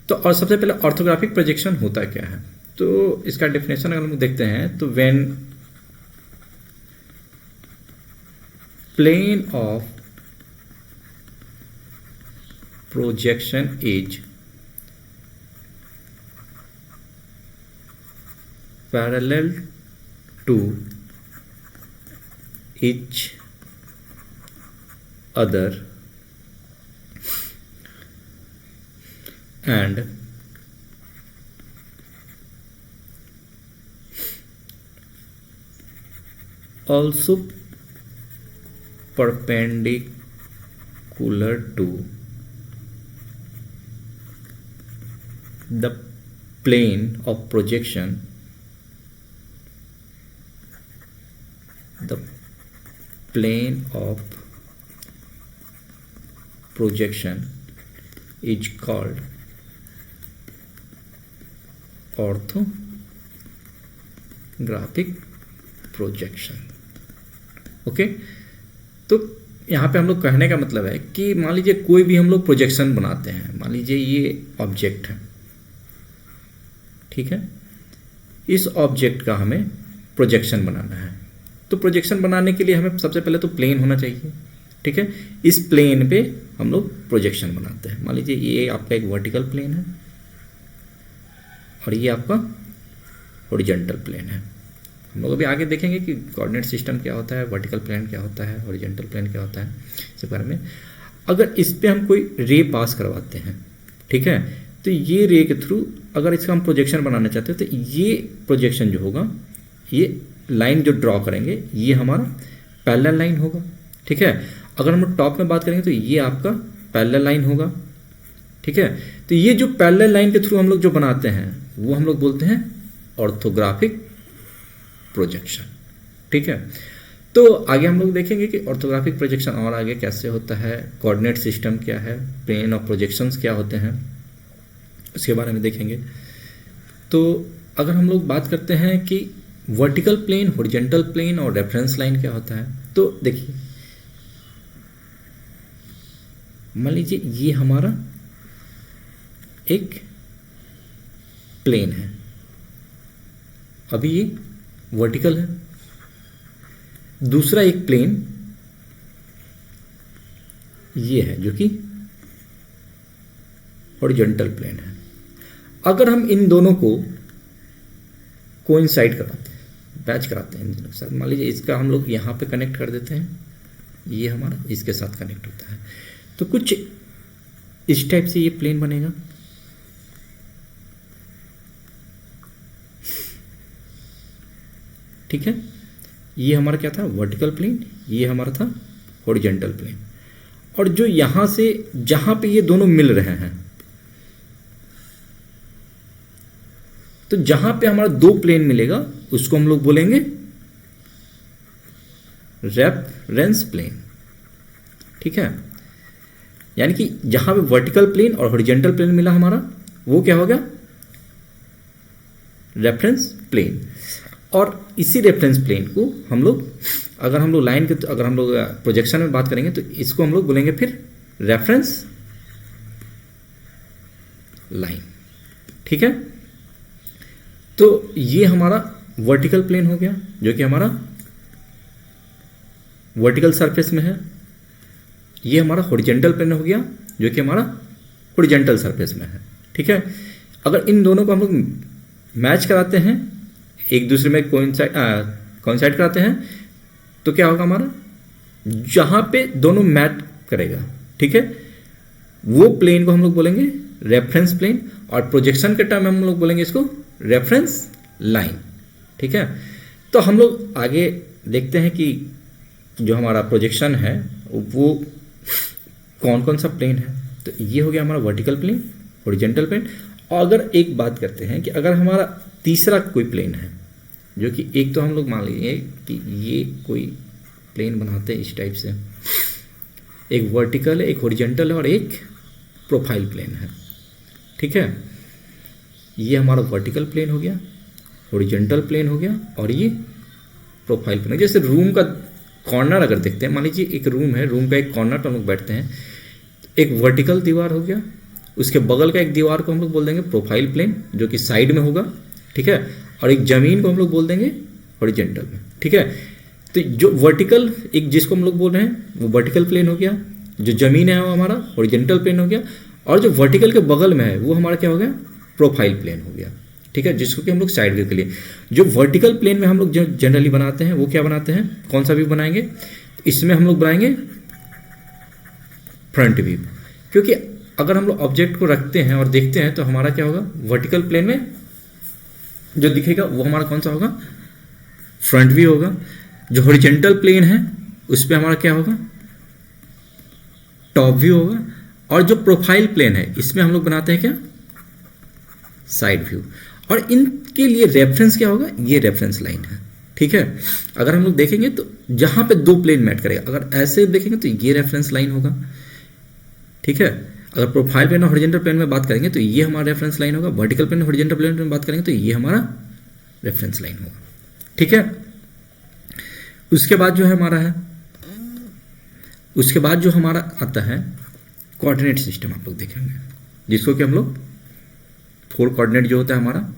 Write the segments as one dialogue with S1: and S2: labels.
S1: तो और सबसे पहले ऑर्थोग्राफिक प्रोजेक्शन होता क्या है, तो इसका डेफिनेशन अगर हम देखते हैं तो when plane of projection is parallel to each other and also perpendicular to the plane of projection, the plane of projection is called orthographic projection. Okay, तो यहाँ पे हम लोग कहने का मतलब है कि मान लीजिए कोई भी हम लोग प्रोजेक्शन बनाते हैं, मान लीजिए ये ऑब्जेक्ट है, ठीक है, इस ऑब्जेक्ट का हमें प्रोजेक्शन बनाना है। तो प्रोजेक्शन बनाने के लिए हमें सबसे पहले तो प्लेन होना चाहिए, ठीक है। इस प्लेन पे हम लोग प्रोजेक्शन बनाते हैं। मान लीजिए ये आपका एक वर्टिकल प्लेन है और ये आपका हॉरिजॉन्टल प्लेन है। हम लोग अभी आगे देखेंगे कि कोऑर्डिनेट सिस्टम क्या होता है, वर्टिकल प्लेन क्या होता है, हॉरिजॉन्टल प्लेन क्या होता है, इसके बारे में। अगर इस पे हम कोई रे पास करवाते हैं, ठीक है, तो ये रे के थ्रू अगर इसका हम प्रोजेक्शन बनाना चाहते हैं तो ये प्रोजेक्शन जो होगा, ये लाइन जो ड्रॉ करेंगे ये हमारा पैरेलल लाइन होगा, ठीक है। अगर हम टॉप में बात करेंगे तो ये आपका पैरेलल लाइन होगा, ठीक है। तो ये जो पैरेलल लाइन के थ्रू हम लोग जो बनाते हैं वो हम लोग बोलते हैं ऑर्थोग्राफिक प्रोजेक्शन, ठीक है। तो आगे हम लोग देखेंगे कि ऑर्थोग्राफिक प्रोजेक्शन और आगे कैसे होता है, कोऑर्डिनेट सिस्टम क्या है, प्लेन ऑफ प्रोजेक्शंस क्या होते हैं, उसके बारे में देखेंगे। तो अगर हम लोग बात करते हैं कि वर्टिकल प्लेन, हॉरिजॉन्टल प्लेन और रेफरेंस लाइन क्या होता है, तो देखिए मान लीजिए ये हमारा एक प्लेन है, अभी ये वर्टिकल है। दूसरा एक प्लेन ये है जो कि हॉरिजॉन्टल प्लेन है। अगर हम इन दोनों को कोइंसाइड कराते हैं, बैच कराते हैं इन दोनों के साथ, मान लीजिए इसका हम लोग यहाँ पे कनेक्ट कर देते हैं, ये हमारा इसके साथ कनेक्ट होता है, तो कुछ इस टाइप से ये प्लेन बनेगा। ठीक है, ये हमारा क्या था, वर्टिकल प्लेन, ये हमारा था हॉरिजॉन्टल प्लेन। और जो यहां से जहां पे ये दोनों मिल रहे हैं, तो जहां पे हमारा दो प्लेन मिलेगा उसको हम लोग बोलेंगे रेफरेंस प्लेन, ठीक है। यानी कि जहां पे वर्टिकल प्लेन और हॉरिजॉन्टल प्लेन मिला हमारा, वो क्या हो गया, रेफरेंस प्लेन। और इसी रेफरेंस प्लेन को हम लोग, अगर हम लोग लाइन के, अगर हम लोग प्रोजेक्शन में बात करेंगे तो इसको हम लोग बोलेंगे फिर रेफरेंस लाइन, ठीक है। तो ये हमारा वर्टिकल प्लेन हो गया जो कि हमारा वर्टिकल सरफेस में है। ये हमारा हॉरिजॉन्टल प्लेन हो गया जो कि हमारा हॉरिजॉन्टल सरफेस में है, ठीक है। अगर इन दोनों को हम लोग मैच कराते हैं, एक दूसरे में कोइंसाइड कराते हैं, तो क्या होगा हमारा, जहां पे दोनों मैच करेगा, ठीक है, वो प्लेन को हम लोग बोलेंगे रेफरेंस प्लेन, और प्रोजेक्शन के टर्म में हम लोग बोलेंगे इसको रेफरेंस लाइन, ठीक है। तो हम लोग आगे देखते हैं कि जो हमारा प्रोजेक्शन है वो कौन कौन सा प्लेन है। तो ये हो गया हमारा वर्टिकल प्लेन, हॉरिजॉन्टल प्लेन। और अगर एक बात करते हैं कि अगर हमारा तीसरा कोई प्लेन है, जो कि एक तो हम लोग मान लीजिए कि ये कोई प्लेन बनाते हैं इस टाइप से, एक वर्टिकल है, एक हॉरिजॉन्टल है और एक प्रोफाइल प्लेन है, ठीक है। ये हमारा वर्टिकल प्लेन हो गया, हॉरिजॉन्टल प्लेन हो गया और ये प्रोफाइल प्लेन। जैसे रूम का कॉर्नर अगर देखते हैं, मान लीजिए एक रूम है, रूम का एक कॉर्नर पर हम लोग बैठते हैं, एक वर्टिकल दीवार हो गया उसके बगल का एक दीवार को हम लोग बोल देंगे प्रोफाइल प्लेन, जो कि साइड में होगा, ठीक है, और एक जमीन को हम लोग बोल देंगे हॉरिजेंटल में, ठीक है। तो जो वर्टिकल एक जिसको हम लोग बोल रहे हैं वो वर्टिकल प्लेन हो गया, जो जमीन है वो हमारा हॉरिजेंटल प्लेन हो गया, और जो वर्टिकल के बगल में है वो हमारा क्या हो गया, प्रोफाइल प्लेन हो गया, ठीक है, जिसको कि हम लोग साइड व्यू के लिए, जो वर्टिकल प्लेन में हम लोग जो जनरली बनाते हैं वो क्या बनाते हैं, कौन सा व्यू बनाएंगे, इसमें हम लोग बनाएंगे फ्रंट व्यू, क्योंकि अगर हम लोग ऑब्जेक्ट को रखते हैं और देखते हैं तो हमारा क्या होगा, वर्टिकल प्लेन में जो दिखेगा वो हमारा कौन सा होगा, फ्रंट व्यू होगा। जो हॉरिजेंटल प्लेन है उस पर हमारा क्या होगा, टॉप व्यू होगा, और जो प्रोफाइल प्लेन है इसमें हम लोग बनाते हैं क्या, साइड व्यू। और इनके लिए रेफरेंस क्या होगा, ये रेफरेंस लाइन है, ठीक है। अगर हम लोग देखेंगे तो जहां पे दो प्लेन मैट करेगा, अगर ऐसे देखेंगे तो ये रेफरेंस लाइन होगा, ठीक है। अगर प्रोफाइल प्लेन और हॉरिजेंटल प्लेन में बात करेंगे तो ये हमारा रेफरेंस लाइन होगा, वर्टिकल प्लेन और हॉरिजेंटल प्लेन में बात करेंगे तो ये हमारा रेफरेंस लाइन होगा, ठीक है। उसके बाद जो है हमारा है, उसके बाद जो हमारा आता है कोऑर्डिनेट सिस्टम, आप लोग देखेंगे जिसको कि हम लोग 4 कोऑर्डिनेट जो होता है हमारा,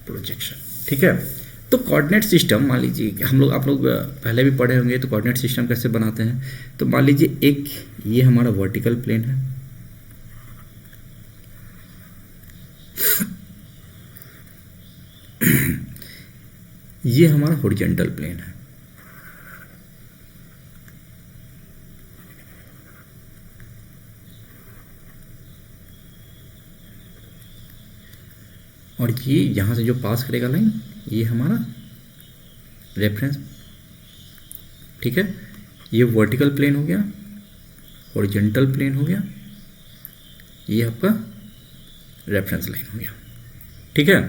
S1: प्रोजेक्शन, ठीक है। तो कोऑर्डिनेट सिस्टम मान लीजिए हम लोग, आप लोग पहले भी पढ़े होंगे, तो कोऑर्डिनेट सिस्टम कैसे बनाते हैं, तो मान लीजिए एक ये हमारा वर्टिकल प्लेन है, ये हमारा हॉरिजॉन्टल प्लेन है, और ये यहां से जो पास करेगा लाइन ये हमारा रेफरेंस, ठीक है। ये वर्टिकल प्लेन हो गया, हॉरिजॉन्टल प्लेन हो गया, ये आपका रेफरेंस लाइन हो गया, ठीक है।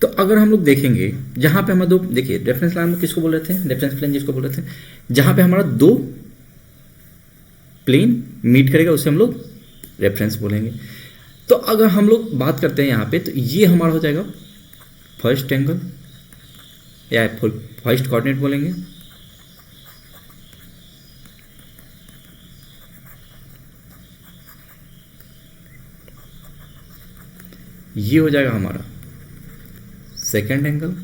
S1: तो अगर हम लोग देखेंगे जहां पे हमारा दो, देखिए रेफरेंस लाइन में किसको बोल रहे थे, रेफरेंस प्लेन जिसको बोल रहे थे, जहां पे हमारा दो प्लेन मीट करेगा उसे हम लोग रेफरेंस बोलेंगे। तो अगर हम लोग बात करते हैं यहाँ पे, तो ये हमारा हो जाएगा फर्स्ट एंगल या फर्स्ट कोऑर्डिनेट बोलेंगे, ये हो जाएगा हमारा सेकंड एंगल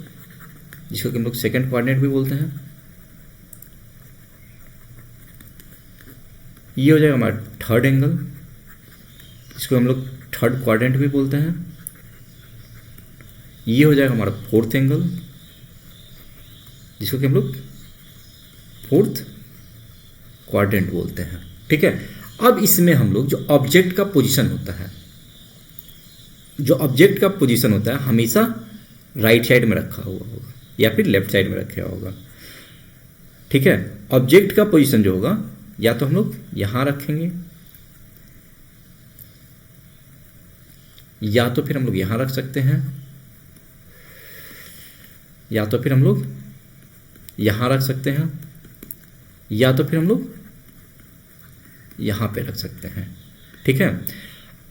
S1: जिसको कि हम लोग सेकंड कोऑर्डिनेट भी बोलते हैं, ये हो जाएगा हमारा थर्ड एंगल जिसको हम लोग थर्ड क्वाड्रेंट भी बोलते हैं, ये हो जाएगा हमारा फोर्थ एंगल जिसको कि हम लोग फोर्थ क्वाड्रेंट बोलते हैं, ठीक है। अब इसमें हम लोग जो ऑब्जेक्ट का पोजीशन होता है, जो ऑब्जेक्ट का पोजीशन होता है हमेशा राइट साइड में रखा हुआ होगा या फिर लेफ्ट साइड में रखा होगा, ठीक है। ऑब्जेक्ट का पोजीशन जो होगा या तो हम लोग यहां रखेंगे या तो फिर हम लोग यहां रख सकते हैं, या तो फिर हम लोग यहां रख सकते हैं, या तो फिर हम लोग यहां पे रख सकते हैं, ठीक है।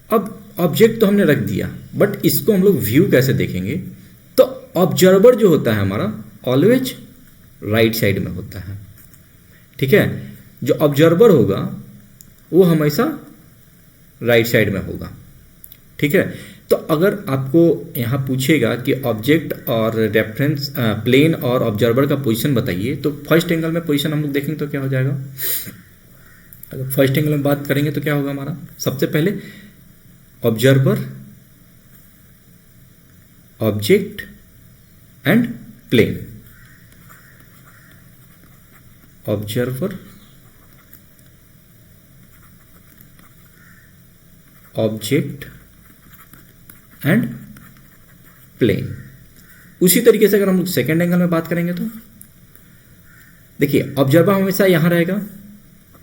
S1: अब ऑब्जेक्ट तो हमने रख दिया, बट इसको हम लोग व्यू कैसे देखेंगे, तो ऑब्जर्वर जो होता है हमारा ऑलवेज राइट साइड में होता है, ठीक है। जो ऑब्जर्वर होगा वो हमेशा राइट साइड में होगा, ठीक है। तो अगर आपको यहाँ पूछेगा कि ऑब्जेक्ट और रेफरेंस प्लेन और ऑब्जर्वर का पोजीशन बताइए, तो फर्स्ट एंगल में पोजीशन हम लोग देखेंगे तो क्या हो जाएगा, अगर फर्स्ट एंगल में बात करेंगे तो क्या होगा हमारा, सबसे पहले observer, object and plane, observer, object and plane. उसी तरीके से अगर हम सेकेंड एंगल में बात करेंगे तो देखिए ऑब्जर्वर हमेशा यहां रहेगा,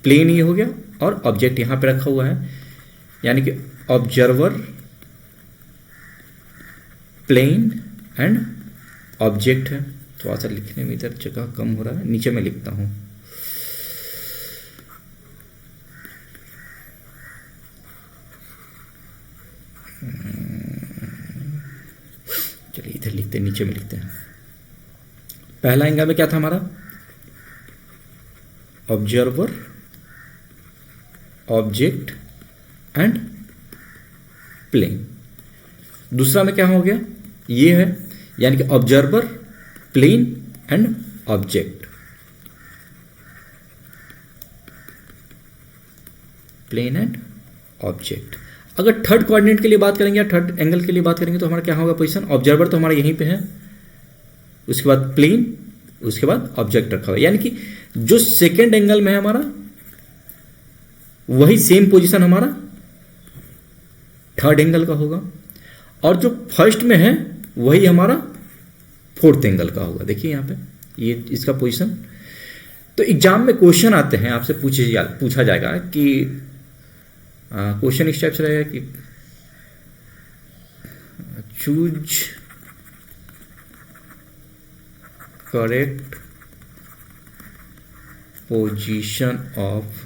S1: प्लेन ये हो गया और ऑब्जेक्ट यहां पे रखा हुआ है, यानी कि ऑब्जर्वर, प्लेन एंड ऑब्जेक्ट है। थोड़ा सा लिखने में इधर जगह कम हो रहा है, नीचे में लिखता हूं, लिखते हैं, नीचे में लिखते हैं। पहला एंगल में क्या था हमारा, ऑब्जर्वर, ऑब्जेक्ट एंड प्लेन। दूसरा में क्या हो गया, ये है, यानी कि observer, plane and object, plane and object. अगर थर्ड कोऑर्डिनेट के लिए बात करेंगे या थर्ड एंगल के लिए बात करेंगे तो हमारा क्या होगा पोजीशन, ऑब्जर्वर तो हमारा यहीं पे है, उसके बाद प्लेन, उसके बाद ऑब्जेक्ट रखा हुआ, यानी कि जो सेकेंड एंगल में है हमारा वही सेम पोजीशन हमारा थर्ड एंगल का होगा, और जो फर्स्ट में है वही हमारा फोर्थ एंगल का होगा। देखिए यहां पे ये इसका पोजीशन। तो एग्जाम में क्वेश्चन आते हैं, आपसे पूछा जाएगा कि क्वेश्चन इस टाइप से रहेगा कि choose correct position of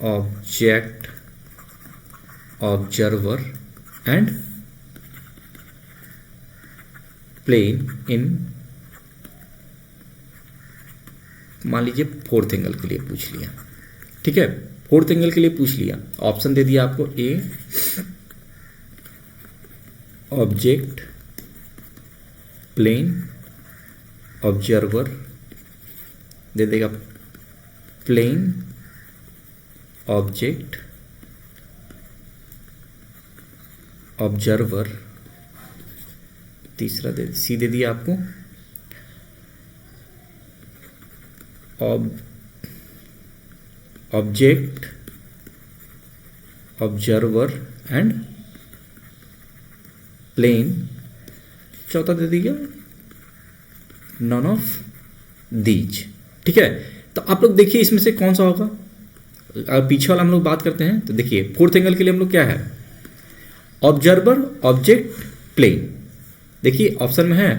S1: object, observer and plane in, मान लीजिए फोर्थ एंगल के लिए पूछ लिया, ठीक है, फोर्थ एंगल के लिए पूछ लिया, ऑप्शन दे दिया आपको, ए ऑब्जेक्ट, प्लेन, ऑब्जर्वर, दे देगा प्लेन, ऑब्जेक्ट, ऑब्जर्वर, तीसरा दे सी दे दिया आपको ऑब्जेक्ट, ऑब्जर्वर एंड प्लेन, चौथा दे दिया नॉन ऑफ दीज। ठीक है, तो आप लोग देखिए इसमें से कौन सा होगा। अगर पीछे वाला हम लोग बात करते हैं तो देखिए फोर्थ एंगल के लिए हम लोग क्या है, ऑब्जर्वर, ऑब्जेक्ट, प्लेन। देखिए ऑप्शन में है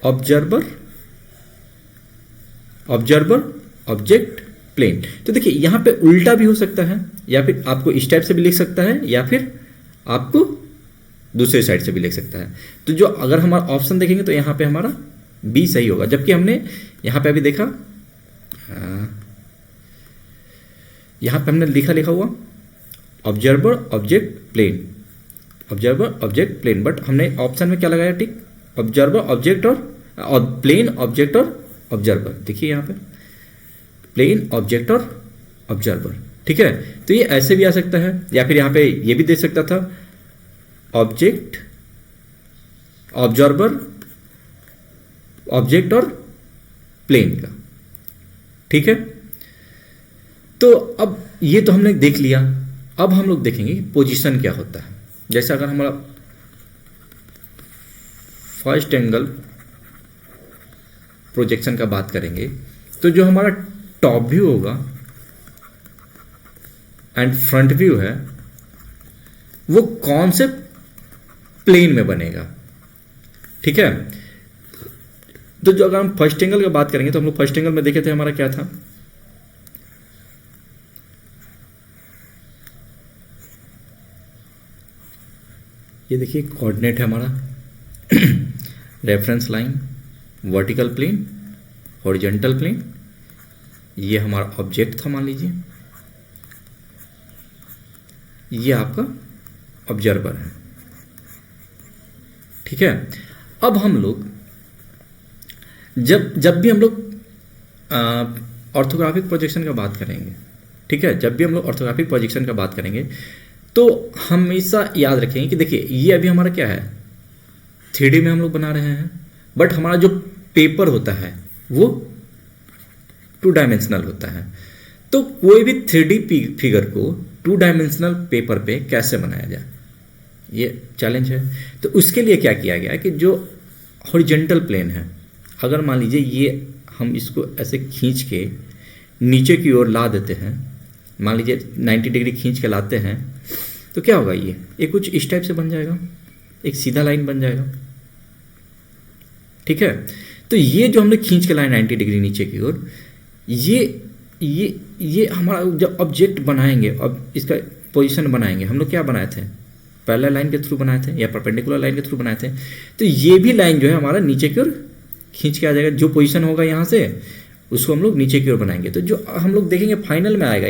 S1: ऑब्जर्वर, ऑब्जर्वर, ऑब्जेक्ट, प्लेन। तो देखिए यहां पे उल्टा भी हो सकता है, या फिर आपको इस टाइप से भी लिख सकता है, या फिर आपको दूसरे साइड से भी लिख सकता है। तो जो अगर हमारा ऑप्शन देखेंगे तो यहां पे हमारा बी सही होगा, जबकि हमने यहां पे अभी देखा, यहां पे हमने लिखा हुआ observer, object, plane, observer, object, plane, but हमने ऑप्शन में क्या लगाया टिक, ऑब्जर्वर, ऑब्जेक्ट और प्लेन, ऑब्जेक्ट और ऑब्जर्वर। देखिए यहां पे प्लेन, ऑब्जेक्ट और ऑब्जर्वर। ठीक है, तो ये ऐसे भी आ सकता है, या फिर यहां पे ये भी दे सकता था ऑब्जेक्ट, ऑब्जर्वर, ऑब्जेक्ट और प्लेन का। ठीक है, तो अब ये तो हमने देख लिया। अब हम लोग देखेंगे पोजीशन क्या होता है। जैसे अगर हमारा फर्स्ट एंगल प्रोजेक्शन का बात करेंगे तो जो हमारा टॉप व्यू होगा एंड फ्रंट व्यू है वो कौन से प्लेन में बनेगा। ठीक है, तो जो अगर हम फर्स्ट एंगल की बात करेंगे तो हम लोग फर्स्ट एंगल में देखे थे हमारा क्या था, ये देखिए कोऑर्डिनेट है हमारा reference line, vertical plane, horizontal plane, ये हमारा ऑब्जेक्ट था मान लीजिए, ये आपका ऑब्जर्वर है। ठीक है, अब हम लोग जब भी हम लोग ऑर्थोग्राफिक प्रोजेक्शन का बात करेंगे, ठीक है, जब भी हम लोग ऑर्थोग्राफिक प्रोजेक्शन का बात करेंगे तो हमेशा याद रखेंगे कि देखिए ये अभी हमारा क्या है, 3D में हम लोग बना रहे हैं, बट हमारा जो पेपर होता है वो 2 डायमेंशनल होता है। तो कोई भी 3D फिगर को 2 डायमेंशनल पेपर पे कैसे बनाया जाए, ये चैलेंज है। तो उसके लिए क्या किया गया कि जो हॉरिजॉन्टल प्लेन है, अगर मान लीजिए ये हम इसको ऐसे खींच के नीचे की ओर ला देते हैं, मान लीजिए 90 डिग्री खींच के लाते हैं, तो क्या होगा, ये कुछ इस टाइप से बन जाएगा, एक सीधा लाइन बन जाएगा। ठीक है, तो ये जो हमने खींच के लाए 90 डिग्री नीचे की ओर, ये हमारा जब ऑब्जेक्ट बनाएंगे, अब इसका पोजीशन बनाएंगे, हम लोग क्या बनाए थे, पैरेलल लाइन के थ्रू बनाए थे या परपेंडिकुलर लाइन के थ्रू बनाए थे, तो ये भी लाइन जो है हमारा नीचे की ओर खींच के आ जाएगा। जो पोजीशन होगा यहाँ से उसको हम लोग नीचे की ओर बनाएंगे, तो जो हम लोग देखेंगे फाइनल में आएगा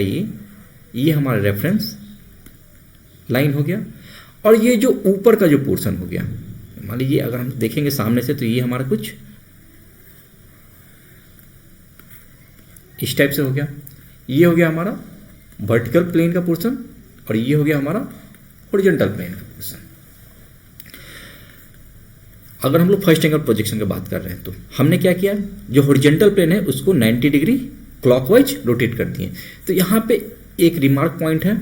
S1: ये हमारा रेफरेंस लाइन हो गया। और ये जो ऊपर का जो पोर्शन हो गया, मान लीजिए अगर हम देखेंगे सामने से, तो ये हमारा कुछ इस टाइप से हो गया। ये हो गया हमारा वर्टिकल प्लेन का पोर्शन और ये हो गया हमारा हॉरिजॉन्टल प्लेन का पोर्शन। अगर हम लोग फर्स्ट एंगल प्रोजेक्शन की बात कर रहे हैं, तो हमने क्या किया, जो हॉरिजॉन्टल प्लेन है उसको 90 डिग्री क्लॉकवाइज रोटेट कर दिए। तो यहाँ पे एक रिमार्क पॉइंट है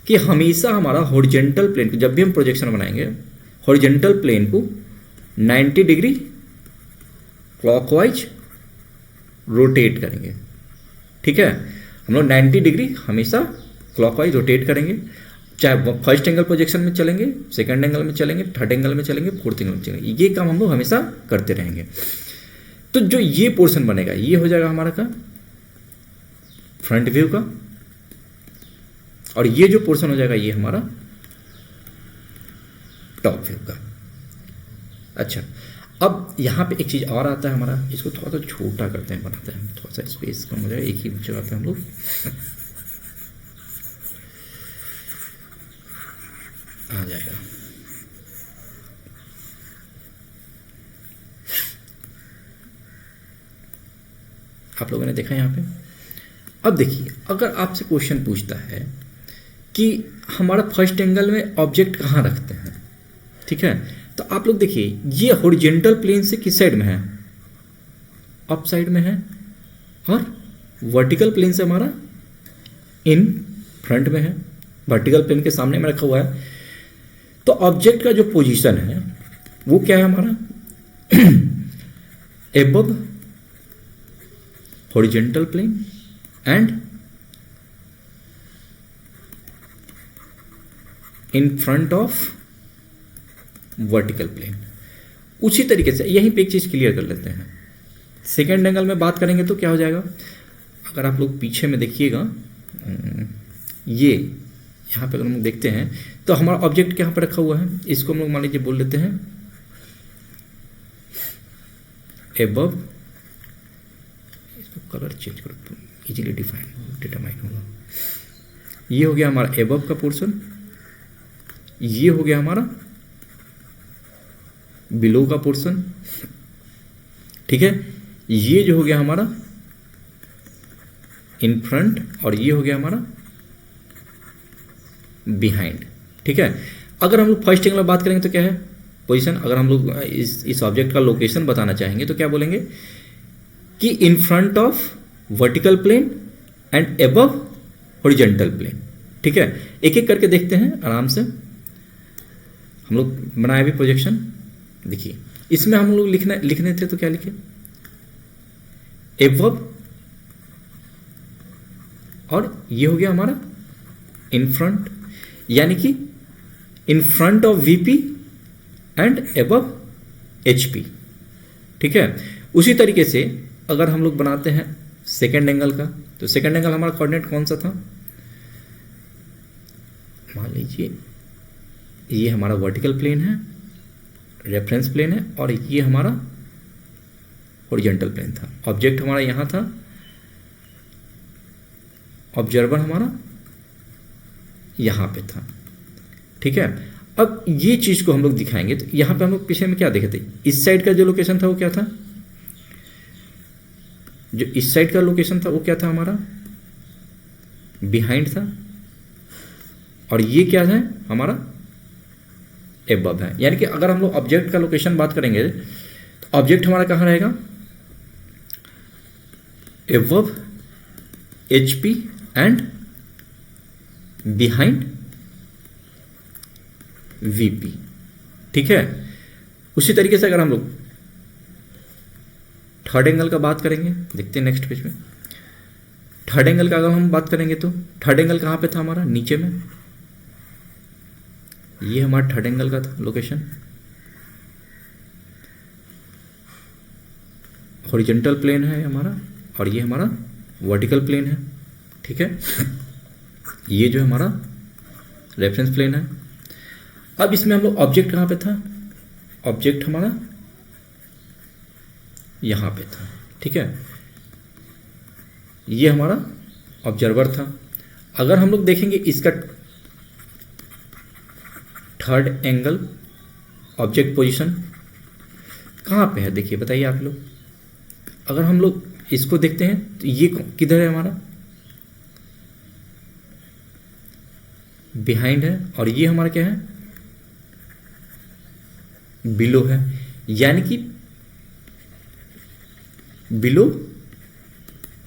S1: कि हमेशा हमारा हॉरिजॉन्टल प्लेन को, जब भी हम प्रोजेक्शन बनाएंगे, हॉरिजॉन्टल प्लेन को 90 डिग्री क्लॉकवाइज रोटेट करेंगे। ठीक है, हम लोग 90 डिग्री हमेशा क्लॉकवाइज रोटेट करेंगे, चाहे फर्स्ट एंगल प्रोजेक्शन में चलेंगे, सेकंड एंगल में चलेंगे, थर्ड एंगल में चलेंगे, फोर्थ एंगल में चलेंगे। ये काम हम लोग हमेशा करते रहेंगे। तो जो ये पोर्शन बनेगा ये हो जाएगा हमारा का फ्रंट व्यू का, और ये जो पोर्शन हो जाएगा ये हमारा टॉप व्यू का। अच्छा, अब यहाँ पे एक चीज़ और आता है हमारा, इसको थोड़ा सा छोटा करते हैं, बनाते हैं, थोड़ा सा स्पेस कम हो जाएगा, एक ही जगह पे हम लोग आ जाएगा। आप लोगों ने देखा यहाँ पे। अब देखिए, अगर आपसे क्वेश्चन पूछता है कि हमारा फर्स्ट एंगल में ऑब्जेक्ट कहाँ रखते हैं, ठीक है, तो आप लोग देखिए ये हॉरिजॉन्टल प्लेन से किस साइड में है, अप साइड में है, और वर्टिकल प्लेन से हमारा इन फ्रंट में है, वर्टिकल प्लेन के सामने में रखा हुआ है। तो ऑब्जेक्ट का जो पोजीशन है वो क्या है हमारा, above horizontal plane and in front of vertical plane. उसी तरीके से यहीं पे एक चीज क्लियर कर लेते हैं। सेकेंड एंगल में बात करेंगे तो क्या हो जाएगा, अगर आप लोग पीछे में देखिएगा, ये यहाँ पे अगर हम देखते हैं तो हमारा ऑब्जेक्ट यहाँ पे रखा हुआ है, इसको हम लोग मान लीजिए बोल लेते हैं एबव, इसको कलर चेंज करो, इजीली डिटरमाइन होगा। ये हो गया हमारा एबव का पोर्शन, ये हो गया हमारा बिलो का पोर्शन, ठीक है, ये जो हो गया हमारा इन फ्रंट, और ये हो गया हमारा बिहाइंड। ठीक है, अगर हम लोग फर्स्ट एंगल में बात करेंगे तो क्या है पोजीशन, अगर हम लोग इस ऑब्जेक्ट का लोकेशन बताना चाहेंगे तो क्या बोलेंगे कि in front of vertical plane and above horizontal plane. ठीक है, एक एक करके देखते हैं आराम से। हम लोग बनाए भी प्रोजेक्शन, देखिए इसमें हम लोग लिखने थे तो क्या लिखे, एबव, और ये हो गया हमारा इन फ्रंट, यानी कि in front of VP and above HP. ठीक है, उसी तरीके से अगर हम लोग बनाते हैं सेकेंड एंगल का, तो सेकेंड एंगल हमारा कोऑर्डिनेट कौन सा था, मान लीजिए ये हमारा वर्टिकल प्लेन है, रेफरेंस प्लेन है, और ये हमारा हॉरिजॉन्टल प्लेन था। ऑब्जेक्ट हमारा यहां था, ऑब्जर्वर हमारा यहां पे था। ठीक है, अब ये चीज को हम लोग दिखाएंगे, तो यहां पे हम लोग पीछे में क्या देखे थे, इस साइड का जो लोकेशन था वो क्या था, जो इस साइड का लोकेशन था वो क्या था हमारा बिहाइंड था, और ये क्या है हमारा एबव है। यानी कि अगर हम लोग ऑब्जेक्ट का लोकेशन बात करेंगे तो ऑब्जेक्ट हमारा कहां रहेगा, above HP and behind VP. ठीक है, उसी तरीके से अगर हम लोग थर्ड एंगल का बात करेंगे, देखते हैं नेक्स्ट पेज में, थर्ड एंगल का अगर हम बात करेंगे तो थर्ड एंगल कहां पे था हमारा, नीचे में, ये हमारा थर्ड एंगल का था लोकेशन, हॉरिजॉन्टल प्लेन है हमारा, और ये हमारा वर्टिकल प्लेन है। ठीक है, ये जो है हमारा रेफरेंस प्लेन है। अब इसमें हम लोग ऑब्जेक्ट कहाँ पे था, ऑब्जेक्ट हमारा यहाँ पे था, ठीक है, ये हमारा ऑब्जर्वर था। अगर हम लोग देखेंगे इसका थर्ड एंगल ऑब्जेक्ट पोजीशन कहाँ पे है, देखिए बताइए आप लोग। अगर हम लोग इसको देखते हैं तो ये किधर है, हमारा बिहाइंड है, और ये हमारा क्या है, बिलो है, यानी कि below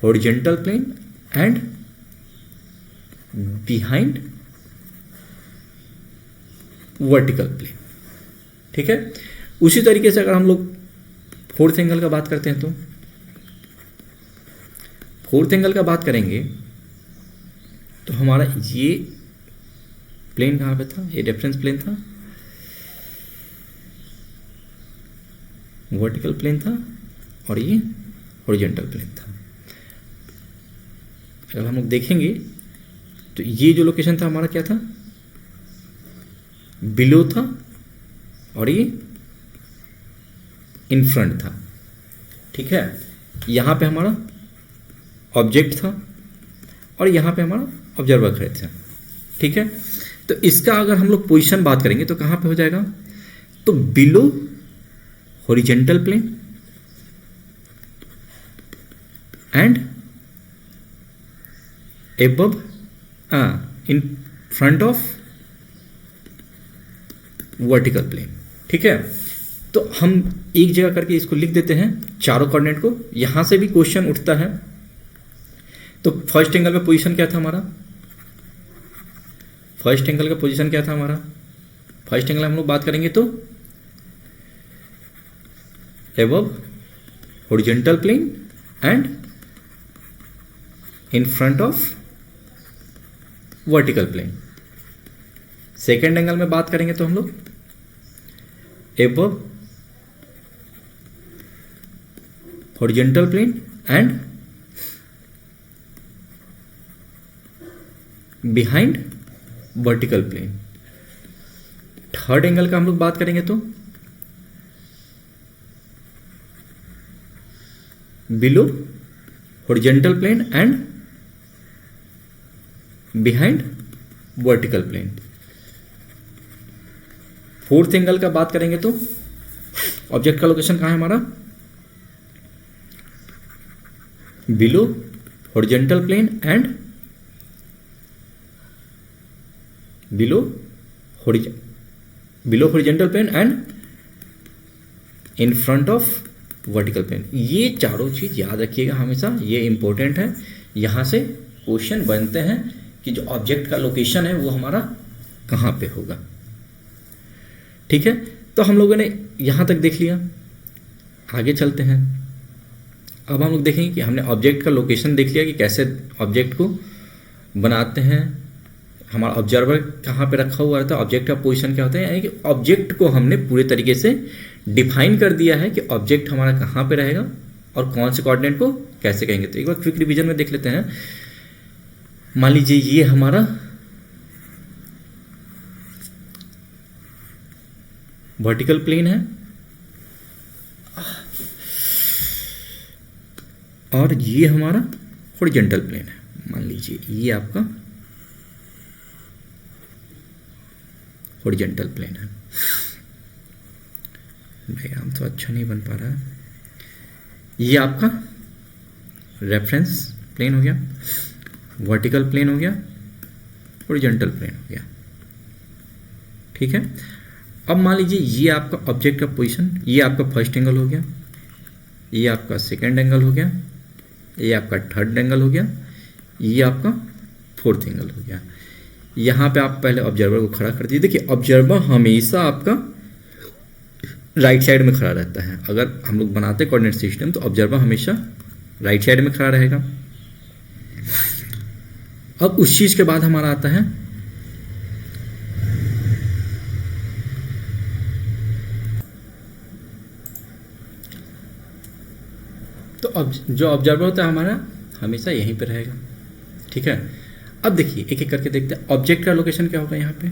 S1: horizontal plane and behind vertical plane, ठीक है। उसी तरीके से अगर हम लोग फोर्थ एंगल का बात करते हैं तो फोर्थ एंगल का बात करेंगे तो हमारा ये प्लेन कहाँ पे था, ये रेफरेंस प्लेन था, वर्टिकल प्लेन था, और ये हॉरिजॉन्टल प्लेन था। अगर हम लोग देखेंगे तो ये जो लोकेशन था हमारा क्या था, बिलो था, और ये इन फ्रंट था, ठीक है। यहाँ पे हमारा ऑब्जेक्ट था और यहाँ पे हमारा ऑब्जर्वर खड़े थे, ठीक है। तो इसका अगर हम लोग पोजीशन बात करेंगे तो कहाँ पे हो जाएगा, तो below horizontal plane and above in front of vertical plane, ठीक है। तो हम एक जगह करके इसको लिख देते हैं चारों कोऑर्डिनेट को, यहां से भी क्वेश्चन उठता है। तो फर्स्ट एंगल का पोजीशन क्या था हमारा, फर्स्ट एंगल का पोजीशन क्या था हमारा, फर्स्ट एंगल हम लोग बात करेंगे तो above horizontal plane and in front of vertical plane. Second angle में बात करेंगे तो हम लोग above horizontal plane and behind vertical plane. Third angle का हम लोग बात करेंगे तो below horizontal plane and behind vertical plane. Fourth angle का बात करेंगे तो ऑब्जेक्ट का लोकेशन कहां है हमारा, below horizontal plane and below horizontal plane and in front of vertical plane. ये चारों चीज याद रखिएगा हमेशा, ये इंपॉर्टेंट है। यहां से क्वेश्चन बनते हैं कि जो ऑब्जेक्ट का लोकेशन है वो हमारा कहां पे होगा, ठीक है। तो हम लोगों ने यहां तक देख लिया, आगे चलते हैं। अब हम लोग देखेंगे कि हमने ऑब्जेक्ट का लोकेशन देख लिया कि कैसे ऑब्जेक्ट को बनाते हैं, हमारा ऑब्जर्वर कहाँ पे रखा हुआ रहता है, ऑब्जेक्ट का पोजीशन क्या होता है, यानी कि ऑब्जेक्ट को हमने पूरे तरीके से डिफाइन कर दिया है कि ऑब्जेक्ट हमारा कहाँ पे रहेगा और कौन से कोऑर्डिनेट को कैसे कहेंगे। तो एक बार क्विक रिवीजन में देख लेते हैं। मान लीजिए ये हमारा वर्टिकल प्लेन है और ये हमारा हॉरिजॉन्टल प्लेन है। मान लीजिए ये आपका हॉरिजॉन्टल प्लेन है। डायग्राम तो अच्छा नहीं बन पा रहा है। ये आपका रेफरेंस प्लेन हो गया, वर्टिकल प्लेन हो गया, हॉरिजॉन्टल प्लेन हो गया, ठीक है। अब मान लीजिए ये आपका ऑब्जेक्ट का पोजीशन, ये आपका फर्स्ट एंगल हो गया, ये आपका सेकंड एंगल हो गया, ये आपका थर्ड एंगल हो गया, ये आपका फोर्थ एंगल हो गया। यहाँ पे आप पहले ऑब्जर्वर को खड़ा कर दीजिए। देखिए ऑब्जर्वर हमेशा आपका राइट साइड में खड़ा रहता है। अगर हम लोग बनाते कोऑर्डिनेट सिस्टम तो ऑब्जर्वर हमेशा राइट साइड में खड़ा रहेगा। अब उस चीज के बाद हमारा आता है तो अब जो ऑब्जर्वर होता है हमारा हमेशा यहीं पे रहेगा, ठीक है। अब देखिए एक एक करके देखते हैं। ऑब्जेक्ट का लोकेशन क्या होगा यहाँ पे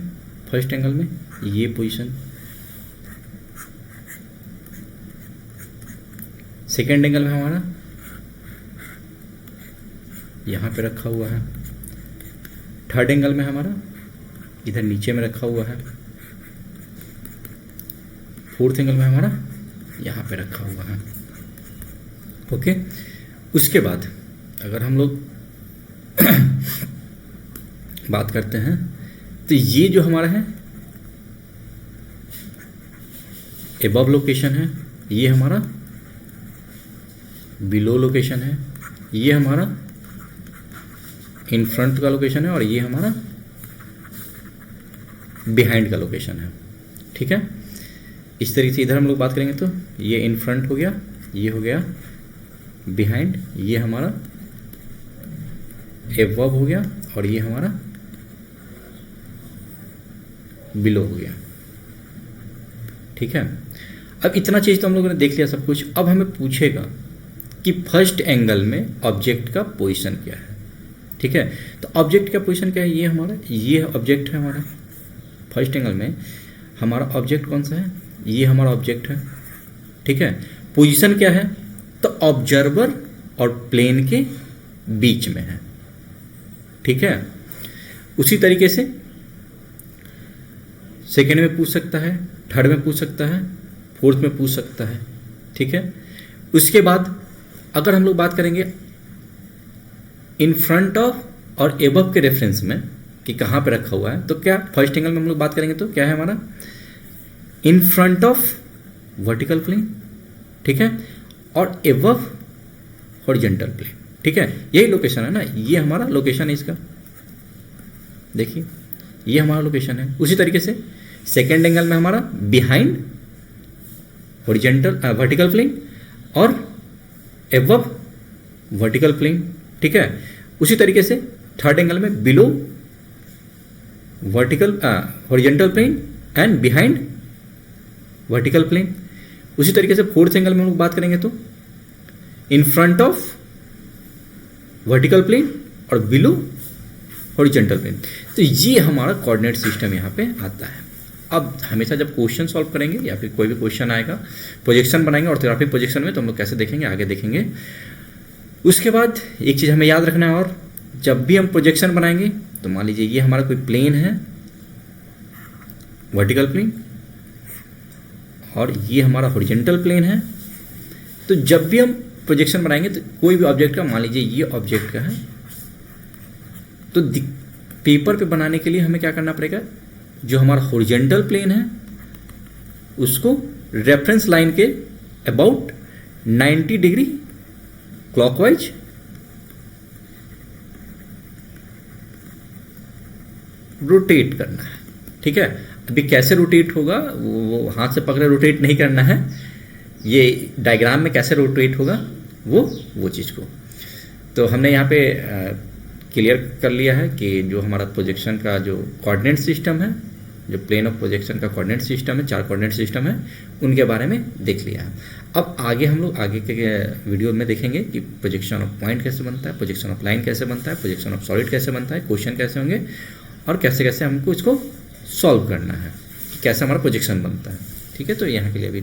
S1: फर्स्ट एंगल में, ये पोजीशन। सेकेंड एंगल में हमारा यहाँ पे रखा हुआ है। थर्ड एंगल में हमारा इधर नीचे में रखा हुआ है। फोर्थ एंगल में हमारा यहाँ पे रखा हुआ है। ओके, उसके बाद अगर हम लोग बात करते हैं तो ये जो हमारा है एबव लोकेशन है, ये हमारा बिलो लोकेशन है, ये हमारा इन फ्रंट का लोकेशन है और ये हमारा बिहाइंड का लोकेशन है। ठीक है, इस तरीके से इधर हम लोग बात करेंगे तो ये इन फ्रंट हो गया, ये हो गया बिहाइंड, ये हमारा एबव हो गया और ये हमारा बिलो हो गया। ठीक है, अब इतना चीज तो हम लोगों ने देख लिया सब कुछ। अब हमें पूछेगा कि फर्स्ट एंगल में ऑब्जेक्ट का पोजीशन क्या है। ठीक है, तो ऑब्जेक्ट का पोजीशन क्या है, ये हमारा ये ऑब्जेक्ट है हमारा। फर्स्ट एंगल में हमारा ऑब्जेक्ट कौन सा है, ये हमारा ऑब्जेक्ट है। ठीक है, पोजीशन क्या है, तो ऑब्जर्वर और प्लेन के बीच में है। ठीक है, उसी तरीके से सेकेंड में पूछ सकता है, थर्ड में पूछ सकता है, फोर्थ में पूछ सकता है। ठीक है, उसके बाद अगर हम लोग बात करेंगे इन फ्रंट ऑफ और एबव के रेफरेंस में कि कहाँ पे रखा हुआ है, तो क्या फर्स्ट एंगल में हम लोग बात करेंगे तो क्या है हमारा in front of vertical plane. ठीक है, और एबव हॉरिजॉन्टल प्लेन। ठीक है, यही लोकेशन है ना, ये हमारा लोकेशन है इसका। देखिए ये हमारा लोकेशन है। उसी तरीके से सेकेंड एंगल में हमारा बिहाइंड हॉरिजॉन्टल वर्टिकल प्लेन और एबव वर्टिकल प्लेन। ठीक है, उसी तरीके से थर्ड एंगल में below vertical horizontal plane and behind vertical plane. उसी तरीके से फोर्थ एंगल में हम लोग बात करेंगे तो in front of vertical plane और बिलो हॉरिजॉन्टल प्लेन। तो ये हमारा कोऑर्डिनेट सिस्टम यहाँ पे आता है। अब हमेशा जब क्वेश्चन सॉल्व करेंगे या फिर कोई भी क्वेश्चन आएगा, प्रोजेक्शन बनाएंगे ऑर्थोग्राफिक प्रोजेक्शन में, तो हम लोग कैसे देखेंगे आगे देखेंगे। उसके बाद एक चीज़ हमें याद रखना है, और जब भी हम प्रोजेक्शन बनाएंगे तो मान लीजिए ये हमारा कोई प्लेन है वर्टिकल प्लेन और ये हमारा हॉरिजॉन्टल प्लेन है, तो जब भी हम प्रोजेक्शन बनाएंगे तो कोई भी ऑब्जेक्ट का, मान लीजिए ये ऑब्जेक्ट का है, तो पेपर पे बनाने के लिए हमें क्या करना पड़ेगा, जो हमारा हॉरिजॉन्टल प्लेन है उसको रेफरेंस लाइन के अबाउट 90 डिग्री क्लॉकवाइज रोटेट करना है। ठीक है, अभी कैसे रोटेट होगा वो हाथ से पकड़े रोटेट नहीं करना है, ये डायग्राम में कैसे रोटेट होगा वो चीज़ को तो हमने यहाँ पे क्लियर कर लिया है कि जो हमारा प्रोजेक्शन का जो कोऑर्डिनेट सिस्टम है, जो प्लेन ऑफ प्रोजेक्शन का कोऑर्डिनेट सिस्टम है, 4 कोऑर्डिनेट सिस्टम है, उनके बारे में देख लिया है। अब आगे हम लोग आगे के वीडियो में देखेंगे कि प्रोजेक्शन ऑफ पॉइंट कैसे बनता है, प्रोजेक्शन ऑफ लाइन कैसे बनता है, प्रोजेक्शन ऑफ सॉलिड कैसे बनता है, क्वेश्चन कैसे होंगे और कैसे कैसे हमको इसको सॉल्व करना है, कि कैसे हमारा प्रोजेक्शन बनता है। ठीक है, तो यहाँ के लिए अभी